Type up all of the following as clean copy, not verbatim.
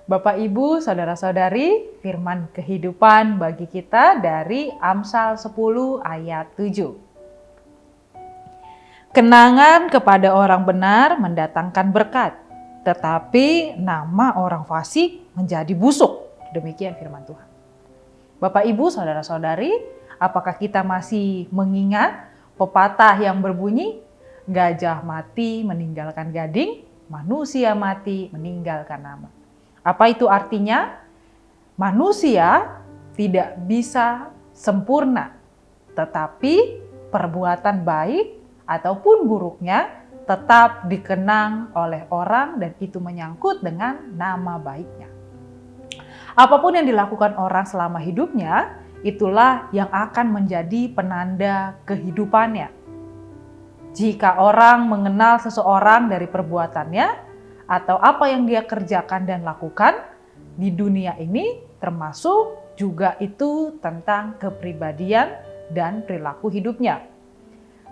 Bapak, Ibu, Saudara-saudari, firman kehidupan bagi kita dari Amsal 10 ayat 7. Kenangan kepada orang benar mendatangkan berkat, tetapi nama orang fasik menjadi busuk. Demikian firman Tuhan. Bapak, Ibu, Saudara-saudari, apakah kita masih mengingat pepatah yang berbunyi, gajah mati meninggalkan gading, manusia mati meninggalkan nama? Apa itu artinya? Manusia tidak bisa sempurna, tetapi perbuatan baik ataupun buruknya tetap dikenang oleh orang dan itu menyangkut dengan nama baiknya. Apapun yang dilakukan orang selama hidupnya, itulah yang akan menjadi penanda kehidupannya. Jika orang mengenal seseorang dari perbuatannya, atau apa yang dia kerjakan dan lakukan di dunia ini, termasuk juga itu tentang kepribadian dan perilaku hidupnya.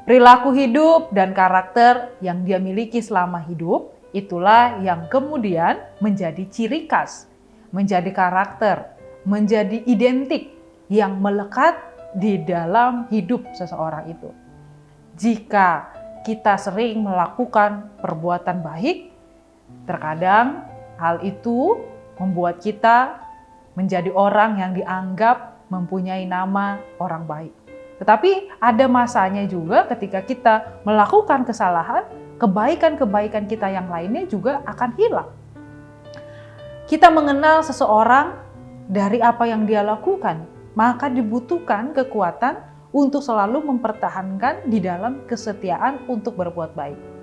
Perilaku hidup dan karakter yang dia miliki selama hidup, itulah yang kemudian menjadi ciri khas, menjadi karakter, menjadi identik yang melekat di dalam hidup seseorang itu. Jika kita sering melakukan perbuatan baik, terkadang hal itu membuat kita menjadi orang yang dianggap mempunyai nama orang baik. Tetapi ada masanya juga ketika kita melakukan kesalahan, kebaikan-kebaikan kita yang lainnya juga akan hilang. Kita mengenal seseorang dari apa yang dia lakukan, maka dibutuhkan kekuatan untuk selalu mempertahankan di dalam kesetiaan untuk berbuat baik.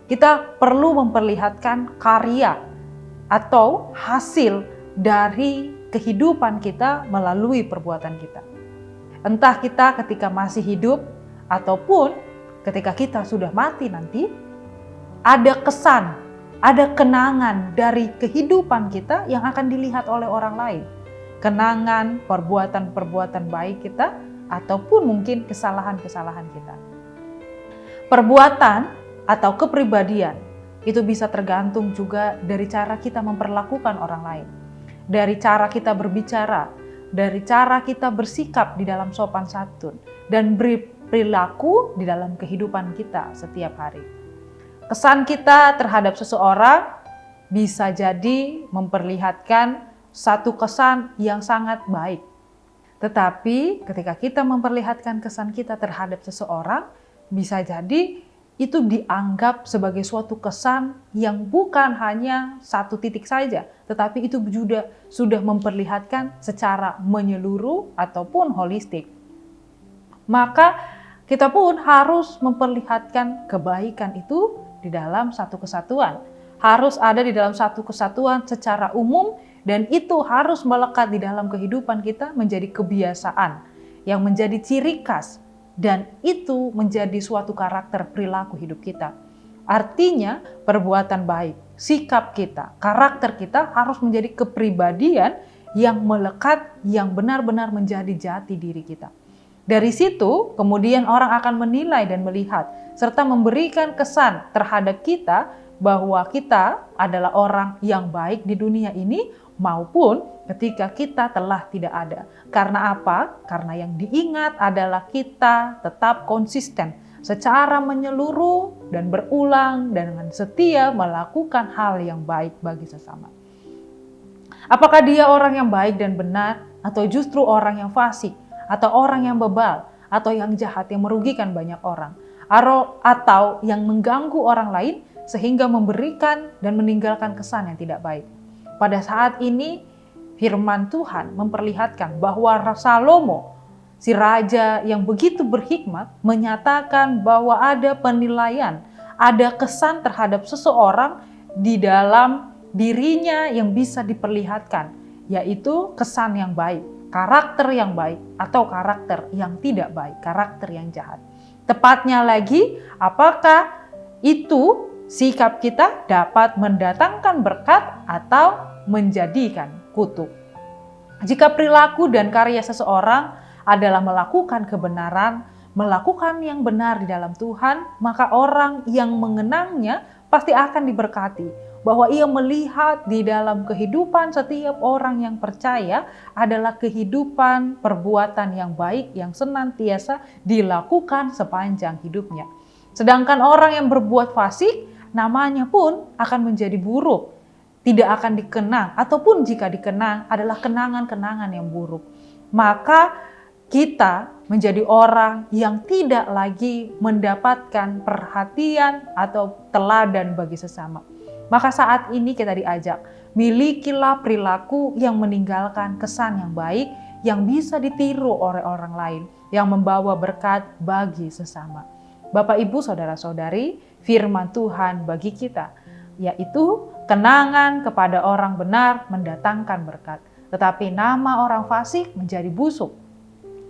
Kita perlu memperlihatkan karya atau hasil dari kehidupan kita melalui perbuatan kita. Entah kita ketika masih hidup ataupun ketika kita sudah mati nanti, ada kesan, ada kenangan dari kehidupan kita yang akan dilihat oleh orang lain. Kenangan perbuatan-perbuatan baik kita ataupun mungkin kesalahan-kesalahan kita. Perbuatan atau kepribadian itu bisa tergantung juga dari cara kita memperlakukan orang lain, dari cara kita berbicara, dari cara kita bersikap di dalam sopan santun dan berperilaku di dalam kehidupan kita setiap hari. Kesan kita terhadap seseorang bisa jadi memperlihatkan satu kesan yang sangat baik. Tetapi ketika kita memperlihatkan kesan kita terhadap seseorang, bisa jadi itu dianggap sebagai suatu kesan yang bukan hanya satu titik saja, tetapi itu juga sudah memperlihatkan secara menyeluruh ataupun holistik. Maka kita pun harus memperlihatkan kebaikan itu di dalam satu kesatuan. Harus ada di dalam satu kesatuan secara umum dan itu harus melekat di dalam kehidupan kita menjadi kebiasaan yang menjadi ciri khas. Dan itu menjadi suatu karakter perilaku hidup kita. Artinya perbuatan baik, sikap kita, karakter kita harus menjadi kepribadian yang melekat, yang benar-benar menjadi jati diri kita. Dari situ kemudian orang akan menilai dan melihat, serta memberikan kesan terhadap kita bahwa kita adalah orang yang baik di dunia ini, maupun ketika kita telah tidak ada. Karena apa? Karena yang diingat adalah kita tetap konsisten secara menyeluruh dan berulang dan dengan setia melakukan hal yang baik bagi sesama. Apakah dia orang yang baik dan benar atau justru orang yang fasik atau orang yang bebal atau yang jahat yang merugikan banyak orang atau yang mengganggu orang lain sehingga memberikan dan meninggalkan kesan yang tidak baik. Pada saat ini firman Tuhan memperlihatkan bahwa Salomo, si raja yang begitu berhikmat, menyatakan bahwa ada penilaian, ada kesan terhadap seseorang di dalam dirinya yang bisa diperlihatkan, yaitu kesan yang baik, karakter yang baik atau karakter yang tidak baik, karakter yang jahat. Tepatnya lagi, apakah itu sikap kita dapat mendatangkan berkat atau menjadikan kutuk. Jika perilaku dan karya seseorang adalah melakukan kebenaran, melakukan yang benar di dalam Tuhan, maka orang yang mengenangnya pasti akan diberkati. Bahwa ia melihat di dalam kehidupan setiap orang yang percaya adalah kehidupan perbuatan yang baik yang senantiasa dilakukan sepanjang hidupnya. Sedangkan orang yang berbuat fasik, namanya pun akan menjadi buruk. Tidak akan dikenang, ataupun jika dikenang adalah kenangan-kenangan yang buruk. Maka kita menjadi orang yang tidak lagi mendapatkan perhatian atau teladan bagi sesama. Maka saat ini kita diajak, milikilah perilaku yang meninggalkan kesan yang baik, yang bisa ditiru oleh orang lain, yang membawa berkat bagi sesama. Bapak, Ibu, Saudara-saudari, firman Tuhan bagi kita, yaitu kenangan kepada orang benar mendatangkan berkat, tetapi nama orang fasik menjadi busuk.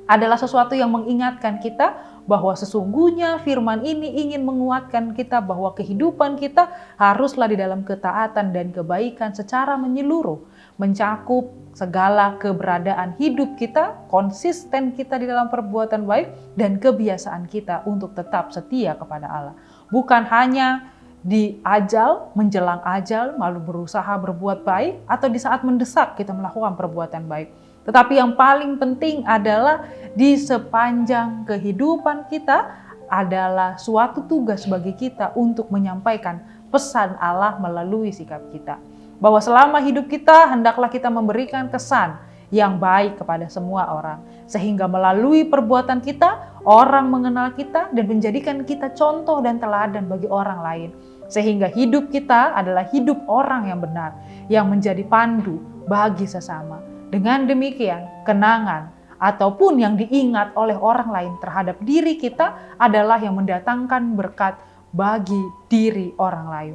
Adalah sesuatu yang mengingatkan kita bahwa sesungguhnya firman ini ingin menguatkan kita bahwa kehidupan kita haruslah di dalam ketaatan dan kebaikan secara menyeluruh, mencakup segala keberadaan hidup kita, konsisten kita di dalam perbuatan baik, dan kebiasaan kita untuk tetap setia kepada Allah. Bukan hanya di ajal, menjelang ajal, malu berusaha berbuat baik, atau di saat mendesak kita melakukan perbuatan baik. Tetapi yang paling penting adalah di sepanjang kehidupan kita adalah suatu tugas bagi kita untuk menyampaikan pesan Allah melalui sikap kita. Bahwa selama hidup kita hendaklah kita memberikan kesan yang baik kepada semua orang. Sehingga melalui perbuatan kita, orang mengenal kita dan menjadikan kita contoh dan teladan bagi orang lain. Sehingga hidup kita adalah hidup orang yang benar, yang menjadi pandu bagi sesama. Dengan demikian, kenangan ataupun yang diingat oleh orang lain terhadap diri kita adalah yang mendatangkan berkat bagi diri orang lain.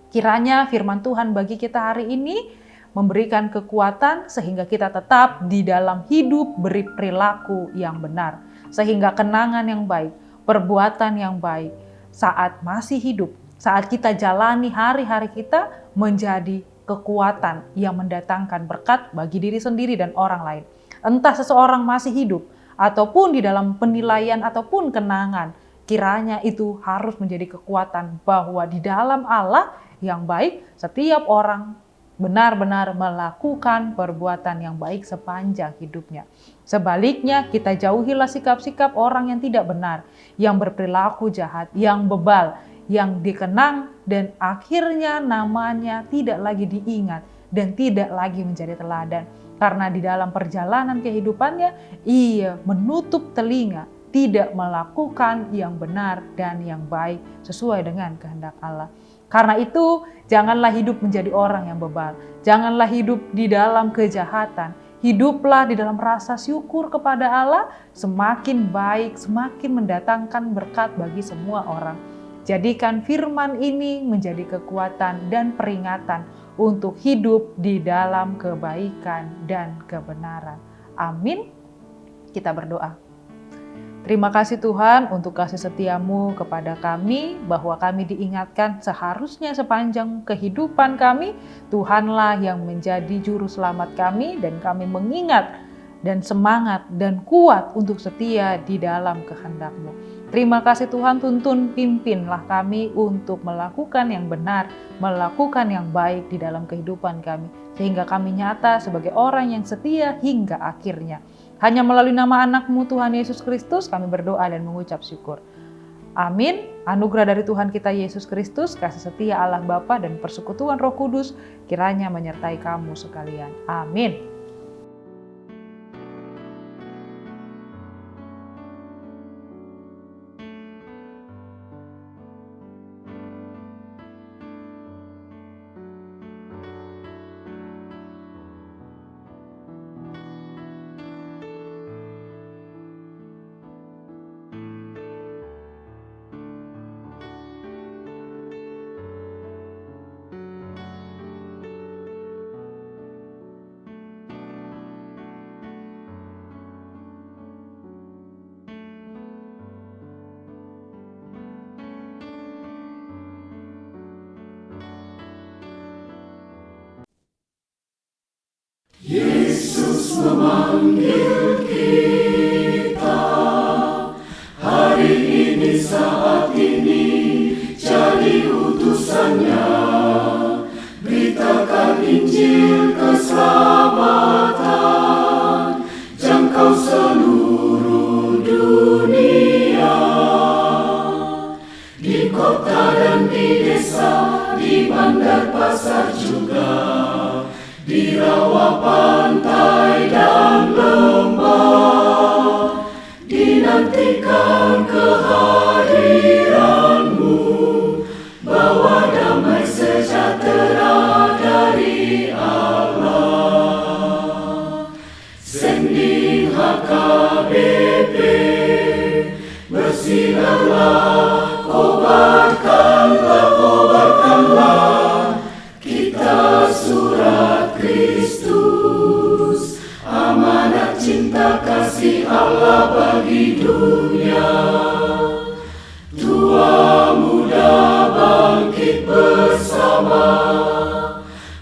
Kiranya firman Tuhan bagi kita hari ini memberikan kekuatan sehingga kita tetap di dalam hidup beri perilaku yang benar. Sehingga kenangan yang baik, perbuatan yang baik saat masih hidup, saat kita jalani hari-hari kita menjadi kekuatan yang mendatangkan berkat bagi diri sendiri dan orang lain. Entah seseorang masih hidup ataupun di dalam penilaian ataupun kenangan, kiranya itu harus menjadi kekuatan bahwa di dalam Allah yang baik, setiap orang benar-benar melakukan perbuatan yang baik sepanjang hidupnya. Sebaliknya, kita jauhilah sikap-sikap orang yang tidak benar, yang berperilaku jahat, yang bebal, yang dikenang dan akhirnya namanya tidak lagi diingat dan tidak lagi menjadi teladan. Karena di dalam perjalanan kehidupannya, ia menutup telinga, tidak melakukan yang benar dan yang baik sesuai dengan kehendak Allah. Karena itu, janganlah hidup menjadi orang yang bebal. Janganlah hidup di dalam kejahatan. Hiduplah di dalam rasa syukur kepada Allah, semakin baik, semakin mendatangkan berkat bagi semua orang. Jadikan firman ini menjadi kekuatan dan peringatan untuk hidup di dalam kebaikan dan kebenaran. Amin. Kita berdoa. Terima kasih Tuhan untuk kasih setiamu kepada kami, bahwa kami diingatkan seharusnya sepanjang kehidupan kami, Tuhanlah yang menjadi juru selamat kami, dan kami mengingat dan semangat dan kuat untuk setia di dalam kehendak-Mu. Terima kasih Tuhan, tuntun pimpinlah kami untuk melakukan yang benar, melakukan yang baik di dalam kehidupan kami, sehingga kami nyata sebagai orang yang setia hingga akhirnya. Hanya melalui nama anak-Mu Tuhan Yesus Kristus kami berdoa dan mengucap syukur. Amin. Anugerah dari Tuhan kita Yesus Kristus, kasih setia Allah Bapa dan persekutuan Roh Kudus kiranya menyertai kamu sekalian. Amin. Yesus memanggil kita di kota dan di desa, di bandar pasar juga, di rawa pantai dan lembah, dinantikan kehadiranmu, bawa damai sejahtera dari Allah. Sending HKBP, bersinarlah, kobarkanlah, kita surat Kristus, amanat cinta kasih Allah bagi dunia. Tua muda bangkit bersama,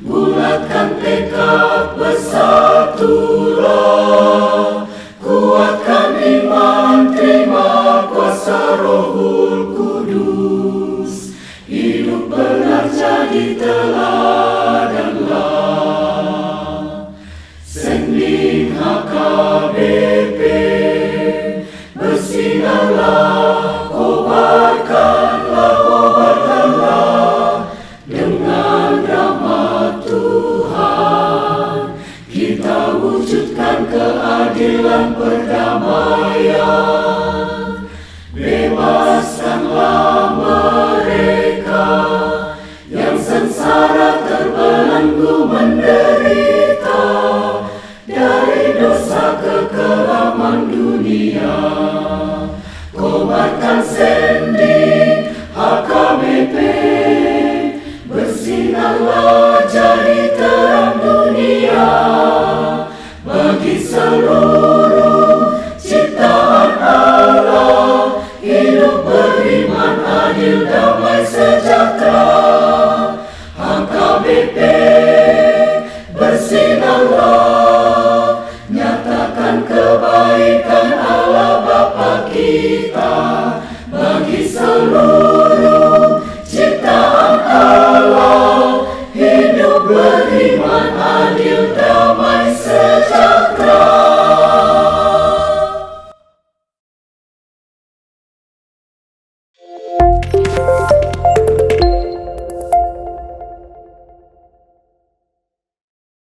bulatkan tekad, bersatulah, kuatkan iman, terima kuasa Rohul Kudus, hidup benar jadi teladanlah. Sending HKBP, bersinarlah, kobarkanlah, dengan rahmat Tuhan kita wujudkan keadilan perdamaian. Bebaskanlah mereka yang sengsara terbelenggu menderita, dari dosa kekelaman dunia. Kobarkan sending HKBP, bersinarlah jadi terang dunia, bagi seluruh ciptaan Allah, hidup beriman, adil, damai, sejahtera.